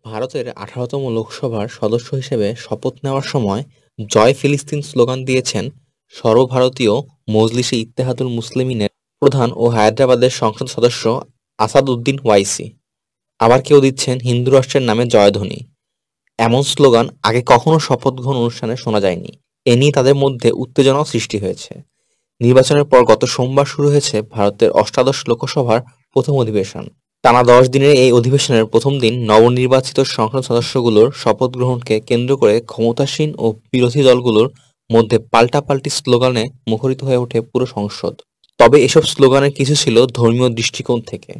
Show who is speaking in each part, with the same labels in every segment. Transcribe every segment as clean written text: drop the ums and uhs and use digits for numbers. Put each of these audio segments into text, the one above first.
Speaker 1: ভারতের ১৮তম লোকসভার সদস্য হিসেবে শপথ নেওয়ার সময় জয় ফিলিস্তিন স্লোগান দিয়েছেন সর্বভারতীয় মজলিসে ইত্তেহাদুল মুসলিমিনের প্রধান ও হায়দ্রাবাদের সংসদ সদস্য আসাদ উদ্দিন ওয়াইসি। আবার কেউ দিচ্ছেন হিন্দু রাষ্ট্রের নামে জয়ধ্বনি। এমন স্লোগান আগে কখনো শপথ গ্রহণ অনুষ্ঠানে শোনা যায়নি। এ নিয়ে তাদের মধ্যে উত্তেজনাও সৃষ্টি হয়েছে। নির্বাচনের পর গত সোমবার শুরু হয়েছে ভারতের অষ্টাদশ লোকসভার প্রথম অধিবেশন। টানা ১০ দিনের এই অধিবেশনের প্রথম দিন নবনির্বাচিত সংসদ সদস্যগুলোর শপথ গ্রহণকে কেন্দ্র করে ক্ষমতাসীন ও বিরোধী দলগুলোর মধ্যে পাল্টাপাল্টি স্লোগানে মুখরিত হয়ে ওঠে পুরো সংসদ। তবে এসব স্লোগানের কিছু ছিল ধর্মীয় দৃষ্টিকোণ থেকে।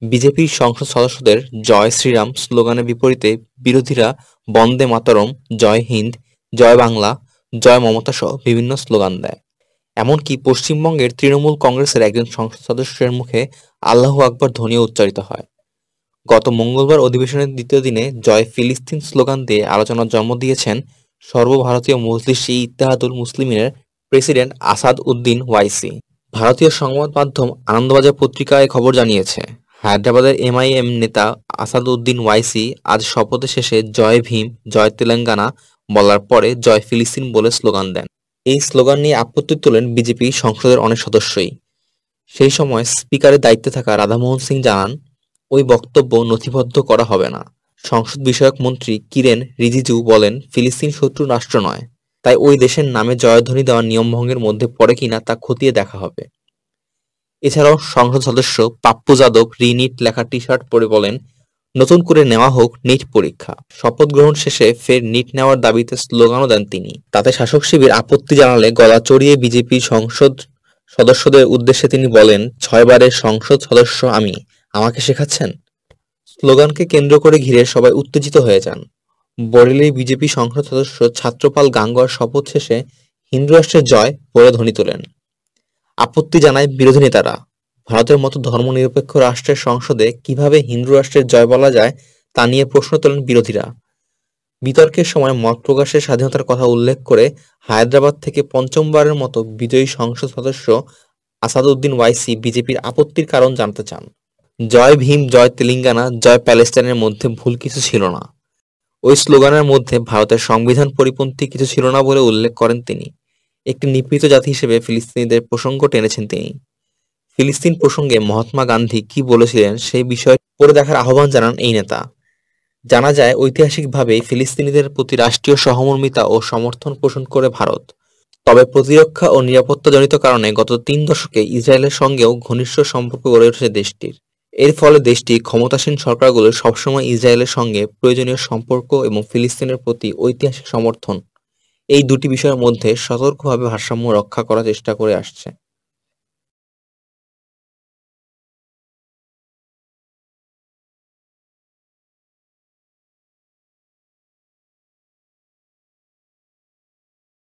Speaker 1: বিজেপির সংসদ সদস্যদের জয় শ্রীরাম স্লোগানের বিপরীতে বিরোধীরা বন্দে মাতরম, জয় হিন্দ, জয় বাংলা, জয় মমতা সহ বিভিন্ন স্লোগান দেয়। এমনকি পশ্চিমবঙ্গের তৃণমূল কংগ্রেসের একজন সংসদ সদস্যের মুখে আল্লাহু আকবর ধ্বনিও উচ্চারিত হয়। গত মঙ্গলবার অধিবেশনের দ্বিতীয় দিনে জয় ফিলিস্তিন স্লোগান দিয়ে আলোচনার জন্ম দিয়েছেন সর্বভারতীয় মজলিস ই ইত্তেহাদুল মুসলিমিনের প্রেসিডেন্ট আসাদ উদ্দিন ওয়াইসি। ভারতীয় সংবাদ মাধ্যম আনন্দবাজার পত্রিকা এ খবর জানিয়েছে। হায়দ্রাবাদের এমআইএম নেতা আসাদ উদ্দিন ওয়াইসি আজ শপথের শেষে জয় ভীম, জয় তেলেঙ্গানা বলার পরে জয় ফিলিস্তিন বলে স্লোগান দেন। এই স্লোগান নিয়ে আপত্তি তোলেন বিজেপি সংসদের অনেক সদস্যই। সেই সময় স্পিকারের দায়িত্বে থাকা রাধামোহন সিং জানান, ওই বক্তব্য নথিবদ্ধ করা হবে না। সংসদ বিষয়ক মন্ত্রী কিরেন রিজিজু বলেন, ফিলিস্তিন শত্রু রাষ্ট্র নয়, তাই ওই দেশের নামে জয়ধ্বনি দেওয়া নিয়মভঙ্গের মধ্যে পড়ে কিনা তা খতিয়ে দেখা হবে। এছাড়াও সংসদ সদস্য পাপ্পু যাদব রি-নিট লেখা টি-শার্ট পরে বলেন, নতুন করে নেওয়া হোক নিট পরীক্ষা। শপথ গ্রহণ শেষে ফের নিট নেওয়ার দাবিতে স্লোগানও দেন তিনি। তাতে শাসক শিবির আপত্তি জানালে গলা চড়িয়ে বিজেপি সংসদ সদস্যদের উদ্দেশ্যে তিনি বলেন, ৬ বারের সংসদ সদস্য আমি, আমাকে শেখাচ্ছেন? স্লোগানকে কেন্দ্র করে ঘিরে সবাই উত্তেজিত হয়ে যান। বরেলির বিজেপি সংসদ সদস্য ছাত্রপাল গাঙ্গোয়ার শপথ শেষে হিন্দু রাষ্ট্রের জয় বলে ধ্বনি তোলেন। আপত্তি জানায় বিরোধী নেতারা। ভারতের মতো ধর্মনিরপেক্ষ রাষ্ট্রের সংসদে কিভাবে হিন্দু রাষ্ট্রের জয় বলা যায় তা নিয়ে প্রশ্ন তোলেন বিরোধীরা। বিতর্কের সময় মত প্রকাশের স্বাধীনতার কথা উল্লেখ করে হায়দ্রাবাদ থেকে পঞ্চমবারের মতো বিজয়ী সংসদ সদস্য আসাদউদ্দিন ওয়াইসি বিজেপির আপত্তির কারণ জানতে চান। জয় ভীম, জয় তেলেঙ্গানা, জয় প্যালেস্টাইনের মধ্যে ভুল কিছু ছিল না। ওই স্লোগানের মধ্যে ভারতের সংবিধান পরিপন্থী কিছু ছিল না বলে উল্লেখ করেন তিনি। একটি নিপীড়িত জাতি হিসেবে ফিলিস্তিনিদের প্রসঙ্গ টেনেছেন তিনি। ফিলিস্তিন প্রসঙ্গে মহাত্মা গান্ধী কি বলেছিলেন সেই বিষয়ে পড়ে দেখার আহ্বান জানান এই নেতা। জানা যায়, ঐতিহাসিকভাবেই ফিলিস্তিনিদের প্রতি রাষ্ট্রীয় সহমর্মিতা ও সমর্থন পোষণ করে ভারত। তবে প্রতিরক্ষা ও নিরাপত্তাজনিত কারণে গত ৩ দশকে ইসরায়েলের সঙ্গেও ঘনিষ্ঠ সম্পর্ক গড়ে উঠেছে দেশটির। এর ফলে দেশটি ক্ষমতাসীন সরকারগুলো সবসময় ইসরায়েলের সঙ্গে প্রয়োজনীয় সম্পর্ক এবং ফিলিস্তিনের প্রতি ঐতিহাসিক সমর্থন, এই দুটি বিষয়ের মধ্যে সতর্কভাবে ভারসাম্য রক্ষা করার চেষ্টা করে আসছে।